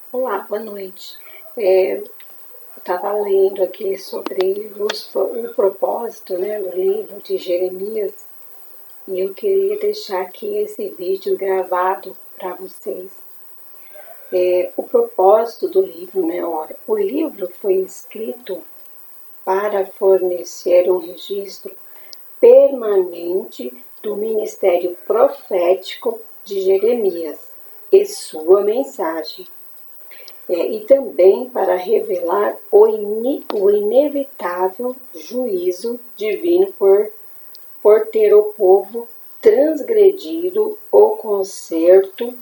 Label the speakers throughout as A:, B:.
A: Olá, boa noite. Eu estava lendo aqui sobre o propósito, né, do livro de Jeremias, e eu queria deixar aqui esse vídeo gravado para vocês. O propósito do livro, né, olha, o livro foi escrito para fornecer um registro permanente do ministério profético de Jeremias e sua mensagem. E também para revelar o inevitável juízo divino por ter o povo transgredido o concerto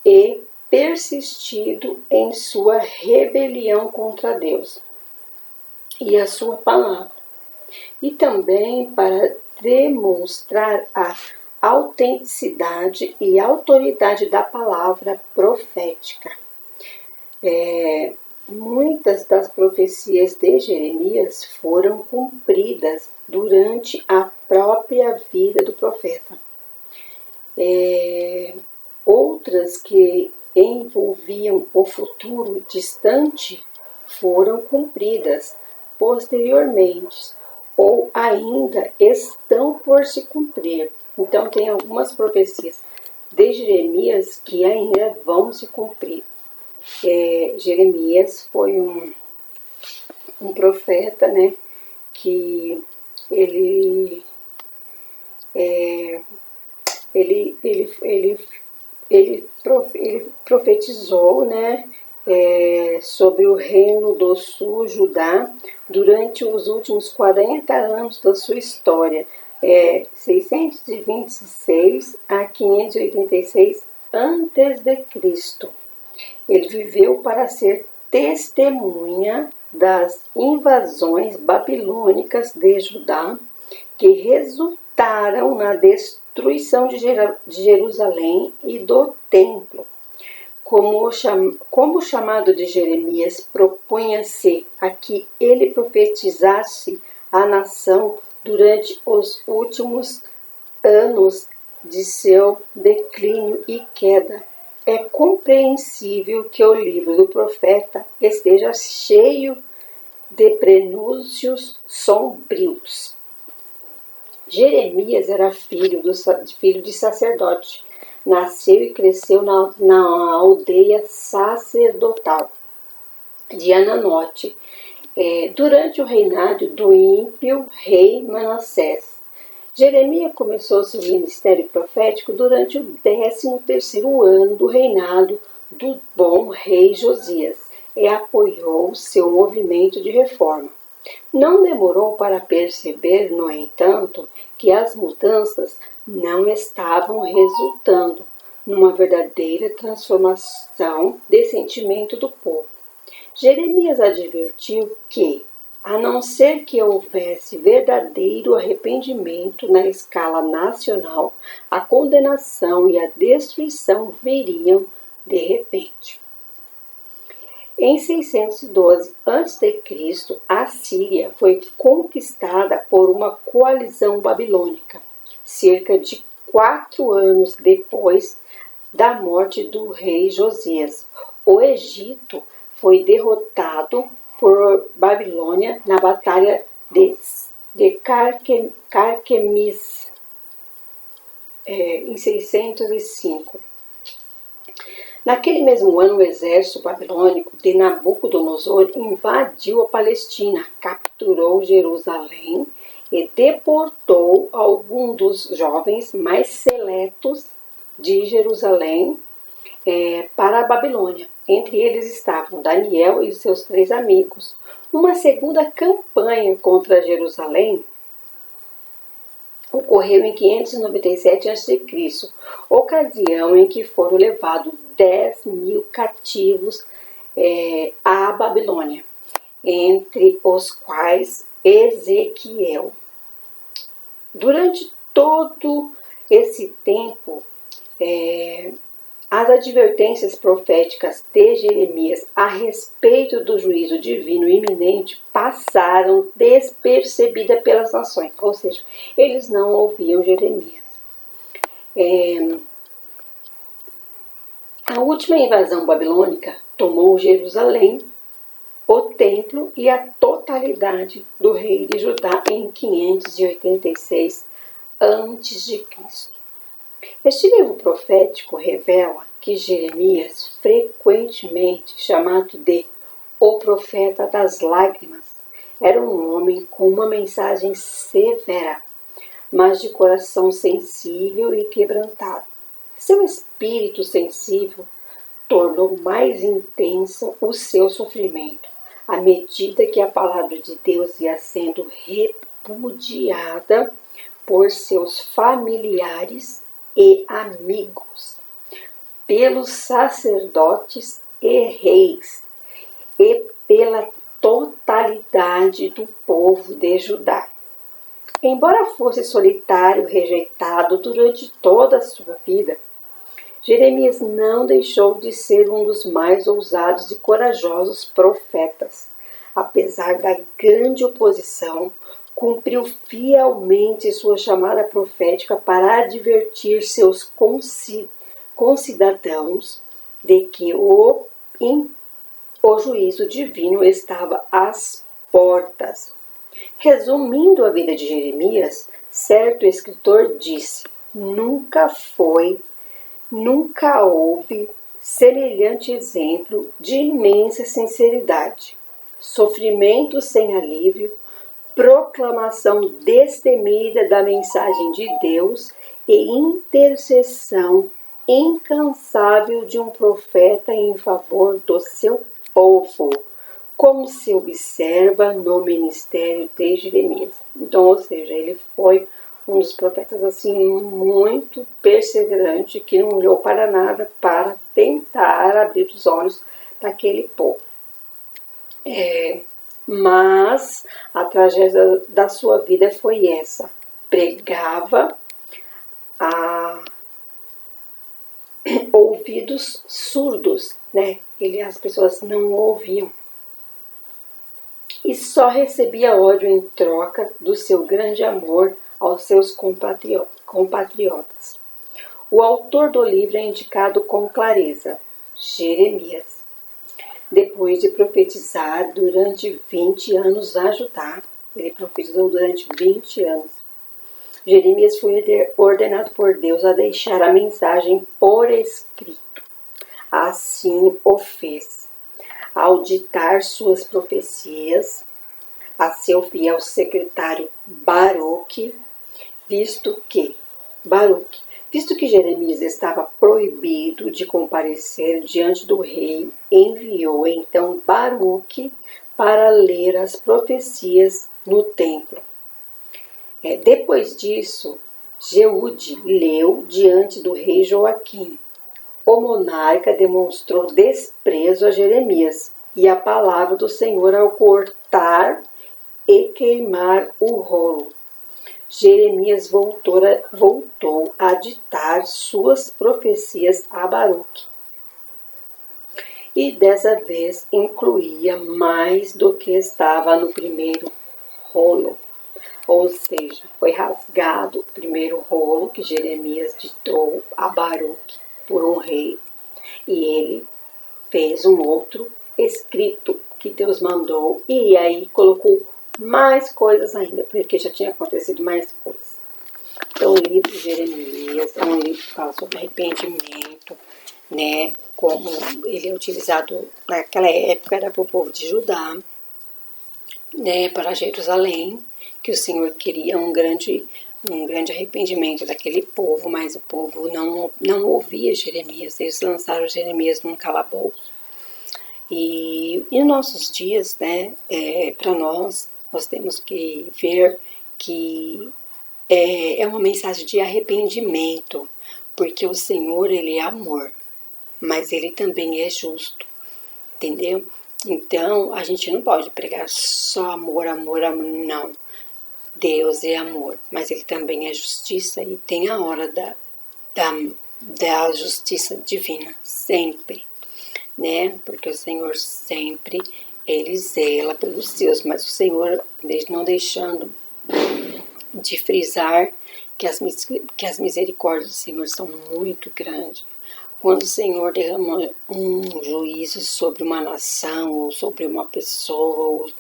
A: e persistido em sua rebelião contra Deus e a sua palavra. E também para demonstrar a autenticidade e autoridade da palavra profética. Muitas das profecias de Jeremias foram cumpridas durante a própria vida do profeta. Outras que envolviam o futuro distante foram cumpridas posteriormente ou ainda estão por se cumprir. Então, tem algumas profecias de Jeremias que ainda vão se cumprir. Jeremias foi um profeta, né, que ele profetizou, né, sobre o reino do sul, Judá, durante os últimos 40 anos da sua história, 626 a 586 a.C. Ele viveu para ser testemunha das invasões babilônicas de Judá, que resultaram na destruição de Jerusalém e do templo. Como o chamado de Jeremias propunha-se a que ele profetizasse a nação durante os últimos anos de seu declínio e queda, é compreensível que o livro do profeta esteja cheio de prenúncios sombrios. Jeremias era filho de sacerdote. Nasceu e cresceu na aldeia sacerdotal de Ananote, durante o reinado do ímpio rei Manassés. Jeremias começou seu ministério profético durante o 13º ano do reinado do bom rei Josias e apoiou seu movimento de reforma. Não demorou para perceber, no entanto, que as mudanças não estavam resultando numa verdadeira transformação de sentimento do povo. Jeremias advertiu que, a não ser que houvesse verdadeiro arrependimento na escala nacional, a condenação e a destruição viriam de repente. Em 612 a.C., a Síria foi conquistada por uma coalizão babilônica, cerca de 4 anos depois da morte do rei Josias. O Egito foi derrotado por Babilônia na Batalha de Carquemis, em 605. Naquele mesmo ano, o exército babilônico de Nabucodonosor invadiu a Palestina, capturou Jerusalém e deportou alguns dos jovens mais seletos de Jerusalém para a Babilônia. Entre eles estavam Daniel e seus 3 amigos. Uma segunda campanha contra Jerusalém ocorreu em 597 a.C., ocasião em que foram levados 10.000 cativos à Babilônia, entre os quais Ezequiel. Durante todo esse tempo, as advertências proféticas de Jeremias a respeito do juízo divino iminente passaram despercebidas pelas nações, ou seja, eles não ouviam Jeremias. A última invasão babilônica tomou Jerusalém, o templo e a totalidade do rei de Judá em 586 a.C. Este livro profético revela que Jeremias, frequentemente chamado de o profeta das lágrimas, era um homem com uma mensagem severa, mas de coração sensível e quebrantado. Seu espírito sensível tornou mais intenso o seu sofrimento, à medida que a palavra de Deus ia sendo repudiada por seus familiares e amigos, pelos sacerdotes e reis, e pela totalidade do povo de Judá. Embora fosse solitário, rejeitado durante toda a sua vida, Jeremias não deixou de ser um dos mais ousados e corajosos profetas. Apesar da grande oposição, cumpriu fielmente sua chamada profética para advertir seus concidadãos de que o juízo divino estava às portas. Resumindo a vida de Jeremias, certo escritor disse: Nunca houve semelhante exemplo de imensa sinceridade, sofrimento sem alívio, proclamação destemida da mensagem de Deus e intercessão incansável de um profeta em favor do seu povo, como se observa no ministério de Jeremias. Então, ou seja, ele foi um dos profetas assim muito perseverante, que não olhou para nada para tentar abrir os olhos daquele povo. Mas a tragédia da sua vida foi essa: pregava a ouvidos surdos, né? As pessoas não ouviam. E só recebia ódio em troca do seu grande amor aos seus compatriotas. O autor do livro é indicado com clareza: Jeremias. Depois de profetizar durante 20 anos a Judá, ele profetizou durante 20 anos, Jeremias foi ordenado por Deus a deixar a mensagem por escrito. Assim o fez. Ao ditar suas profecias a seu fiel secretário Baruque, visto que Jeremias estava proibido de comparecer diante do rei, enviou então Baruque para ler as profecias no templo. Depois disso, Jeude leu diante do rei Joaquim. O monarca demonstrou desprezo a Jeremias e a palavra do Senhor ao cortar e queimar o rolo. Jeremias voltou a ditar suas profecias a Baruque. E dessa vez incluía mais do que estava no primeiro rolo. Ou seja, foi rasgado o primeiro rolo que Jeremias ditou a Baruque por um rei, e ele fez um outro escrito que Deus mandou, e aí colocou mais coisas ainda, porque já tinha acontecido mais coisas. Então, o livro de Jeremias é um livro que fala sobre arrependimento, né? Como ele é utilizado naquela época, era para o povo de Judá, né? Para Jerusalém, que o Senhor queria um grande arrependimento daquele povo, mas o povo não ouvia Jeremias. Eles lançaram Jeremias num calabouço. E nos nossos dias, né? Para nós temos que ver que é uma mensagem de arrependimento, porque o Senhor, ele é amor, mas ele também é justo, entendeu? Então, a gente não pode pregar só amor, amor, amor, não. Deus é amor, mas ele também é justiça, e tem a hora da justiça divina, sempre, né? Porque o Senhor sempre, ele zela pelos seus, mas o Senhor não deixando de frisar que as misericórdias do Senhor são muito grandes, Quando o Senhor derrama um juízo sobre uma nação ou sobre uma pessoa,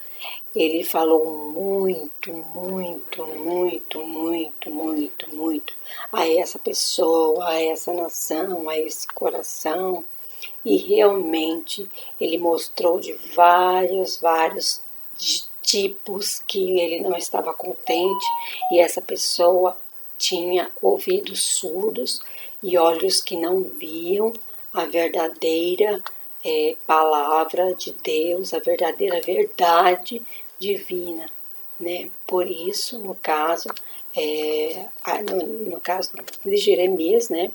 A: Ele falou muito, muito, muito, muito, muito, muito a essa pessoa, a essa nação, a esse coração. E realmente Ele mostrou de vários tipos que Ele não estava contente e essa pessoa tinha ouvidos surdos e olhos que não viam a verdadeira palavra de Deus, a verdadeira verdade divina, né? Por isso, no caso de Jeremias, né?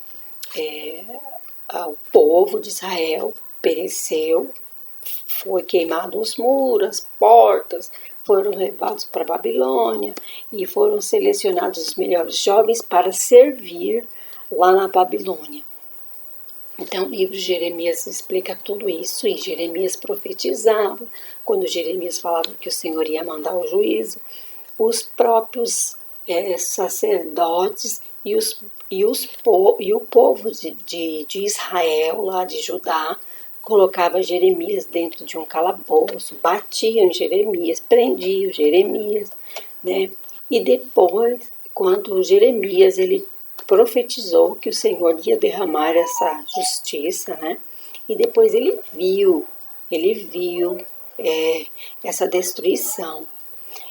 A: O povo de Israel pereceu, foi queimado os muros, as portas, foram levados para a Babilônia e foram selecionados os melhores jovens para servir lá na Babilônia. Então, o livro de Jeremias explica tudo isso, e Jeremias profetizava, quando Jeremias falava que o Senhor ia mandar o juízo, os próprios sacerdotes e o povo de Israel, lá de Judá, colocava Jeremias dentro de um calabouço, batiam em Jeremias, prendiam Jeremias, né? E depois, quando Jeremias ele profetizou que o Senhor ia derramar essa justiça, né? E depois ele viu essa destruição.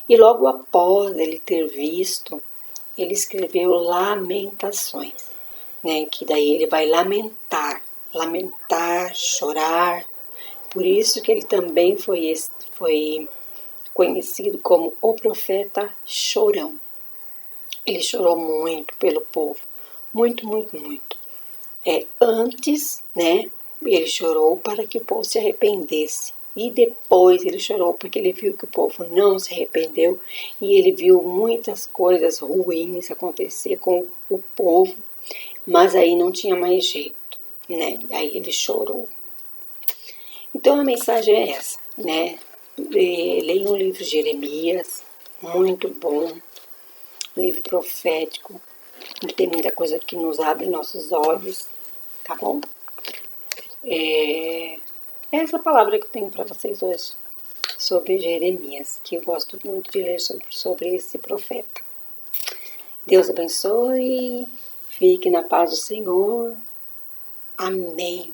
A: E logo após ele ter visto, ele escreveu Lamentações, né? Que daí ele vai lamentar, chorar. Por isso que ele também foi conhecido como o profeta chorão. Ele chorou muito pelo povo, muito, muito, muito. Antes, né, ele chorou para que o povo se arrependesse. E depois ele chorou porque ele viu que o povo não se arrependeu e ele viu muitas coisas ruins acontecer com o povo, mas aí não tinha mais jeito, né? Aí ele chorou. Então a mensagem é essa, né? Leiam o livro de Jeremias, muito bom, livro profético, tem muita coisa que nos abre nossos olhos, tá bom? É essa palavra que eu tenho para vocês hoje sobre Jeremias, que eu gosto muito de ler sobre esse profeta. Deus abençoe, fique na paz do Senhor. Amém.